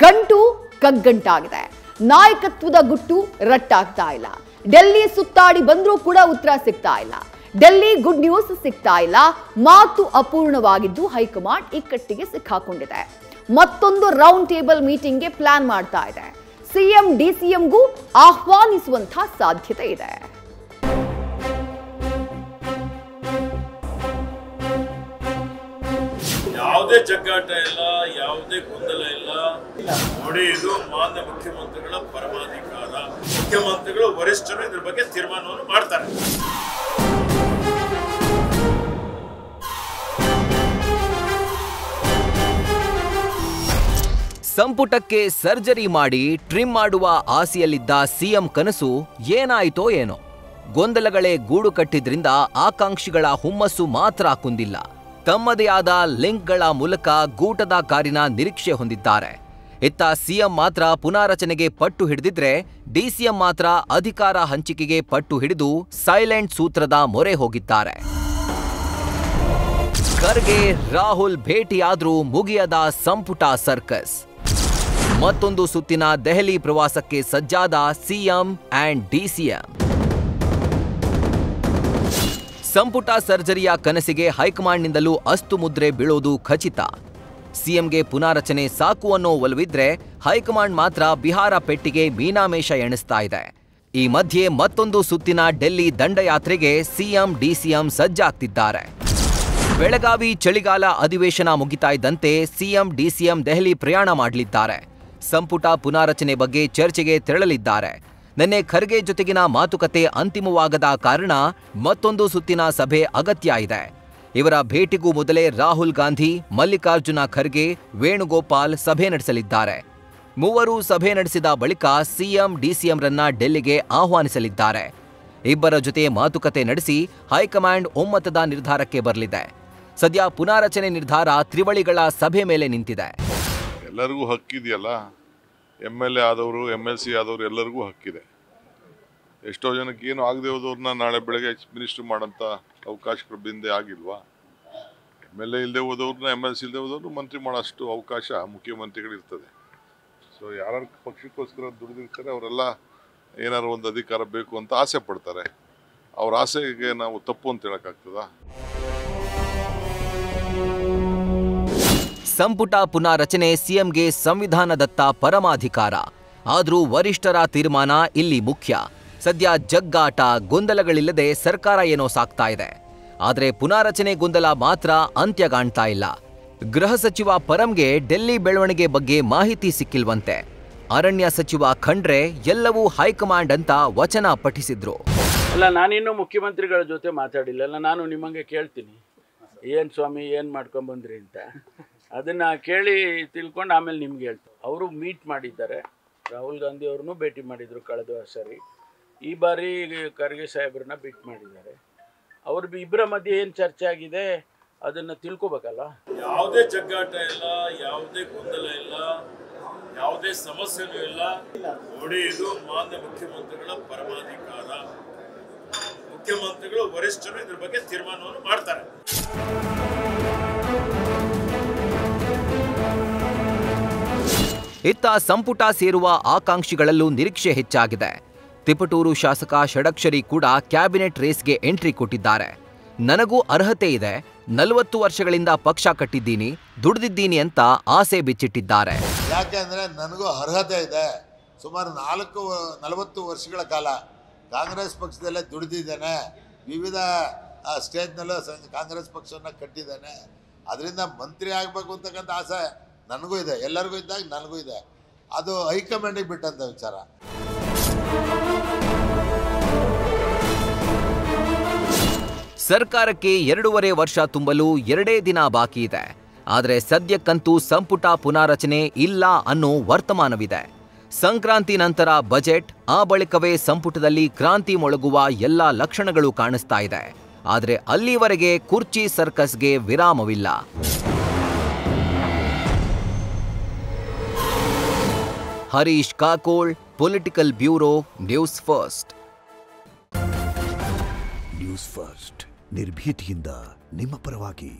ಗಂಟು ಕಗ್ಗಂಟಾಗಿದೆ. ನಾಯಕತ್ವದ ಗುಟ್ಟು ರಟ್ಟಾಗ್ತಾ ಇಲ್ಲ. ಡೆಲ್ಲಿ ಸುತ್ತಾಡಿ ಬಂದ್ರೂ ಕೂಡ ಉತ್ತರ ಸಿಗ್ತಾ ಇಲ್ಲ. ಡೆಲ್ಲಿ ಗುಡ್ ನ್ಯೂಸ್ ಸಿಗ್ತಾ ಇಲ್ಲ. ಮಾತು ಅಪೂರ್ಣವಾಗಿದ್ದು ಹೈಕಮಾಂಡ್ ಇಕ್ಕಟ್ಟಿಗೆ ಸಿಕ್ಕಾಕೊಂಡಿದೆ. ಮತ್ತೊಂದು ರೌಂಡ್ ಟೇಬಲ್ ಮೀಟಿಂಗ್ಗೆ ಪ್ಲಾನ್ ಮಾಡ್ತಾ ಇದೆ. ಸಿಎಂ ಡಿಸಿಎಂಗೂ ಆಹ್ವಾನಿಸುವಂತಹ ಸಾಧ್ಯತೆ ಇದೆ. ಯಾವುದೇ ಜಗ್ಗಾಟ ಇಲ್ಲ, ಯಾವುದೇ ಗೊಂದಲ ಇಲ್ಲ. ನೋಡಿ, ಇದು ಮಾನ್ಯ ಮುಖ್ಯಮಂತ್ರಿಗಳ ಪರಮಾಧಿಕಾರ. ಮುಖ್ಯಮಂತ್ರಿಗಳು ವರಿಷ್ಠರು ಇದ್ರ ಬಗ್ಗೆ ತೀರ್ಮಾನವನ್ನು ಮಾಡ್ತಾರೆ. ಸಂಪುಟಕ್ಕೆ ಸರ್ಜರಿ ಮಾಡಿ ಟ್ರಿಮ್ ಮಾಡುವ ಆಸೆಯಲ್ಲಿದ್ದ ಸಿಎಂ ಕನಸು ಏನಾಯಿತೋ ಏನೋ. ಗೊಂದಲಗಳೇ ಗೂಡು ಕಟ್ಟಿದ್ರಿಂದ ಆಕಾಂಕ್ಷಿಗಳ ಹುಮ್ಮಸ್ಸು ಮಾತ್ರ ಕುಂದಿಲ್ಲ. ತಮ್ಮದೇ ಆದ ಲಿಂಕ್ಗಳ ಮೂಲಕ ಗೂಟದ ಕಾರಿನ ನಿರೀಕ್ಷೆ ಹೊಂದಿದ್ದಾರೆ. ಇತ್ತ ಸಿಎಂ ಮಾತ್ರ ಪುನಾರಚನೆಗೆ ಪಟ್ಟು ಹಿಡಿದಿದ್ರೆ, ಡಿಸಿಎಂ ಮಾತ್ರ ಅಧಿಕಾರ ಹಂಚಿಕೆಗೆ ಪಟ್ಟು ಹಿಡಿದು ಸೈಲೆಂಟ್ ಸೂತ್ರದ ಮೊರೆ ಹೋಗಿದ್ದಾರೆ. ಖರ್ಗೆ ರಾಹುಲ್ ಭೇಟಿಯಾದ್ರೂ ಮುಗಿಯದ ಸಂಪುಟ ಸರ್ಕಸ್. ಮತ್ತೊಂದು ಸುತ್ತಿನ ದೆಹಲಿ ಪ್ರವಾಸಕ್ಕೆ ಸಜ್ಜಾದ ಸಿಎಂ ಅಂಡ್ ಡಿಸಿಎಂ. ಸಂಪುಟ ಸರ್ಜರಿಯ ಕನಸಿಗೆ ಹೈಕಮಾಂಡ್ನಿಂದಲೂ ಅಸ್ತು ಮುದ್ರೆ ಬೀಳೋದು ಖಚಿತ. ಸಿಎಂಗೆ ಪುನಾರಚನೆ ಸಾಕು ಅನ್ನೋ ಒಲವಿದ್ರೆ, ಹೈಕಮಾಂಡ್ ಮಾತ್ರ ಬಿಹಾರ ಪೆಟ್ಟಿಗೆ ಮೀನಾಮೇಷ ಎಣಿಸ್ತಾ ಇದೆ. ಈ ಮಧ್ಯೆ ಮತ್ತೊಂದು ಸುತ್ತಿನ ಡೆಲ್ಲಿ ದಂಡಯಾತ್ರೆಗೆ ಸಿಎಂ ಡಿಸಿಎಂ ಸಜ್ಜಾಗ್ತಿದ್ದಾರೆ. ಬೆಳಗಾವಿ ಚಳಿಗಾಲ ಅಧಿವೇಶನ ಮುಗಿತಾ ಇದ್ದಂತೆ ಸಿಎಂ ಡಿಸಿಎಂ ದೆಹಲಿ ಪ್ರಯಾಣ ಮಾಡಲಿದ್ದಾರೆ. ಸಂಪುಟ ಪುನಾರಚನೆ ಬಗ್ಗೆ ಚರ್ಚೆಗೆ ತೆರಳಲಿದ್ದಾರೆ. ನಿನ್ನೆ ಖರ್ಗೆ ಜೊತೆಗಿನ ಮಾತುಕತೆ ಅಂತಿಮವಾಗದ ಕಾರಣ ಮತ್ತೊಂದು ಸುತ್ತಿನ ಸಭೆ ಅಗತ್ಯ ಇದೆ. ಇವರ ಭೇಟಿಗೂ ಮೊದಲೇ ರಾಹುಲ್ ಗಾಂಧಿ, ಮಲ್ಲಿಕಾರ್ಜುನ ಖರ್ಗೆ, ವೇಣುಗೋಪಾಲ್ ಸಭೆ ನಡೆಸಲಿದ್ದಾರೆ. ಮೂವರು ಸಭೆ ನಡೆಸಿದ ಬಳಿಕ ಸಿಎಂ ಡಿಸಿಎಂರನ್ನ ಡೆಲ್ಲಿಗೆ ಆಹ್ವಾನಿಸಲಿದ್ದಾರೆ. ಇಬ್ಬರ ಜೊತೆ ಮಾತುಕತೆ ನಡೆಸಿ ಹೈಕಮಾಂಡ್ ಒಮ್ಮತದ ನಿರ್ಧಾರಕ್ಕೆ ಬರಲಿದೆ. ಸದ್ಯ ಪುನಾರಚನೆ ನಿರ್ಧಾರ ತ್ರಿವಳಿಗಳ ಸಭೆ ಮೇಲೆ ನಿಂತಿದೆ. ಎಲ್ಲರಿಗೂ ಹಕ್ಕಿದೆಯಲ್ಲ, MLA ಆದವರು MLC ಆದವರು ಎಲ್ಲರಿಗೂ ಹಕ್ಕಿದೆ. ಎಷ್ಟೋ ಜನಕ್ಕೆ ಏನು ಆಗದೆ ಹೋದವ್ರನ್ನ ನಾಳೆ ಬೆಳಗ್ಗೆ ಮಿನಿಸ್ಟರ್ ಮಾಡೋಂಥ ಅವಕಾಶಗಳು ಬಿಂದೆ ಆಗಿಲ್ವಾ? MLA ಇಲ್ಲದೆ ಹೋದವ್ರನ್ನ MLC ಇಲ್ಲದೆ ಹೋದವ್ರು ಮಂತ್ರಿ ಮಾಡೋಷ್ಟು ಅವಕಾಶ ಮುಖ್ಯಮಂತ್ರಿಗಳಿರ್ತದೆ. ಸೊ ಯಾರು ಪಕ್ಷಕ್ಕೋಸ್ಕರ ದುಡಿದಿರ್ತಾರೆ ಅವರೆಲ್ಲ ಏನಾದ್ರು ಒಂದು ಅಧಿಕಾರ ಬೇಕು ಅಂತ ಆಸೆ ಪಡ್ತಾರೆ. ಅವ್ರ ಆಸೆಗೆ ನಾವು ತಪ್ಪು ಅಂತ ಹೇಳೋಕ್ಕಾಗ್ತದಾ? ಸಂಪುಟ ಪುನಾರಚನೆ ಸಿಎಂಗೆ ಸಂವಿಧಾನದತ್ತ ಪರಮಾಧಿಕಾರ. ಆದರೂ ವರಿಷ್ಠರ ತೀರ್ಮಾನ ಇಲ್ಲಿ ಮುಖ್ಯ. ಸದ್ಯ ಜಗ್ಗಾಟ ಗೊಂದಲಗಳಿಲ್ಲದೆ ಸರ್ಕಾರ ಏನೋ ಸಾಕ್ತಾ ಇದೆ. ಆದರೆ ಪುನಾರಚನೆ ಗೊಂದಲ ಮಾತ್ರ ಅಂತ್ಯ ಕಾಣ್ತಾ ಇಲ್ಲ. ಗೃಹ ಸಚಿವ ಪರಂಗೆ ಡೆಲ್ಲಿ ಬೆಳವಣಿಗೆ ಬಗ್ಗೆ ಮಾಹಿತಿ ಸಿಕ್ಕಿಲ್ವಂತೆ. ಅರಣ್ಯ ಸಚಿವ ಖಂಡ್ರೆ ಎಲ್ಲವೂ ಹೈಕಮಾಂಡ್ ಅಂತ ವಚನ ಪಠಿಸಿದ್ರು. ಅಲ್ಲ, ನಾನಿನ್ನೂ ಮುಖ್ಯಮಂತ್ರಿಗಳ ಜೊತೆ ಮಾತಾಡಿಲ್ಲ. ನಾನು ನಿಮಗೆ ಕೇಳ್ತೀನಿ, ಏನು ಸ್ವಾಮಿ ಏನು ಮಾಡ್ಕೊಂಬಂದ್ರಿ ಅಂತ. ಅದನ್ನು ಕೇಳಿ ತಿಳ್ಕೊಂಡು ಆಮೇಲೆ ನಿಮ್ಗೆ ಹೇಳ್ತೀನಿ. ಅವರು ಮೀಟ್ ಮಾಡಿದ್ದಾರೆ. ರಾಹುಲ್ ಗಾಂಧಿ ಅವ್ರನ್ನೂ ಭೇಟಿ ಮಾಡಿದರು ಕಳೆದ ಸರಿ. ಈ ಬಾರಿ ಖರ್ಗೆ ಸಾಹೇಬ್ರನ್ನ ಭೇಟಿ ಮಾಡಿದ್ದಾರೆ. ಅವ್ರ ಇಬ್ಬರ ಮಧ್ಯೆ ಏನು ಚರ್ಚೆ ಆಗಿದೆ ಅದನ್ನು ತಿಳ್ಕೊಬೇಕಲ್ಲ. ಯಾವುದೇ ಜಗ್ಗಾಟ ಇಲ್ಲ, ಯಾವುದೇ ಗೊಂದಲ ಇಲ್ಲ, ಯಾವುದೇ ಸಮಸ್ಯೆನೂ ಇಲ್ಲ. ನೋಡಿ, ಇದು ಮಾನ್ಯ ಮುಖ್ಯಮಂತ್ರಿಗಳ ಪರಮಾಧಿಕಾರ. ಮುಖ್ಯಮಂತ್ರಿಗಳು ವರಿಷ್ಠರು ಇದ್ರ ಬಗ್ಗೆ ತೀರ್ಮಾನವನ್ನು ಮಾಡ್ತಾರೆ. ಇತ್ತ ಸಂಪುಟ ಸೇರುವ ಆಕಾಂಕ್ಷಿಗಳಲ್ಲೂ ನಿರೀಕ್ಷೆ ಹೆಚ್ಚಾಗಿದೆ. ತಿಪಟೂರು ಶಾಸಕ ಷಡಕ್ಷರಿ ಕೂಡ ಕ್ಯಾಬಿನೆಟ್ ರೇಸ್ಗೆ ಎಂಟ್ರಿ ಕೊಟ್ಟಿದ್ದಾರೆ. ನನಗೂ ಅರ್ಹತೆ ಇದೆ, 40 ವರ್ಷಗಳಿಂದ ಪಕ್ಷ ಕಟ್ಟಿದ್ದೀನಿ, ದುಡಿದಿದ್ದೀನಿ ಅಂತ ಆಸೆ ಬಿಚ್ಚಿಟ್ಟಿದ್ದಾರೆ. ಯಾಕೆಂದರೆ ನನಗೂ ಅರ್ಹತೆ ಇದೆ. ಸುಮಾರು 40 ವರ್ಷಗಳ ಕಾಲ ಕಾಂಗ್ರೆಸ್ ಪಕ್ಷದಲ್ಲೇ ದುಡಿದಿದ್ದೇನೆ. ವಿವಿಧ ಸ್ಟೇಜ್ನಲ್ಲೂ ಕಾಂಗ್ರೆಸ್ ಪಕ್ಷವನ್ನು ಕಟ್ಟಿದ್ದೇನೆ. ಅದರಿಂದ ಮಂತ್ರಿ ಆಗಬೇಕು ಅಂತಕ್ಕಂಥ ಆಸೆ ನನಗೂ ಇದೆ, ಎಲ್ಲರಿಗೂ ಇದ್ದಾಗ ನನಗೂ ಇದೆ. ಅದು ಹೈಕಮಾಂಡಿಗೆ ಬಿಟ್ಟಂಥ ವಿಚಾರ. ಸರ್ಕಾರಕ್ಕೆ 2.5 ವರ್ಷ ತುಂಬಲು 2 ದಿನ ಬಾಕಿ ಇದೆ. ಆದರೆ ಸದ್ಯಕ್ಕಂತೂ ಸಂಪುಟ ಪುನಾರಚನೆ ಇಲ್ಲ ಅನ್ನೋ ವರ್ತಮಾನವಿದೆ. ಸಂಕ್ರಾಂತಿ ನಂತರ ಬಜೆಟ್, ಆ ಬಳಿಕವೇ ಸಂಪುಟದಲ್ಲಿ ಕ್ರಾಂತಿ ಮೊಳಗುವ ಎಲ್ಲ ಲಕ್ಷಣಗಳು ಕಾಣಿಸ್ತಾ ಇದೆ. ಆದರೆ ಅಲ್ಲಿವರೆಗೆ ಕುರ್ಚಿ ಸರ್ಕಸ್ಗೆ ವಿರಾಮವಿಲ್ಲ. Harish Kakol, political bureau, news first. News first ನಿರ್ಭೀತಿಯಿಂದ ನಿಮ್ಮ ಪರವಾಗಿ.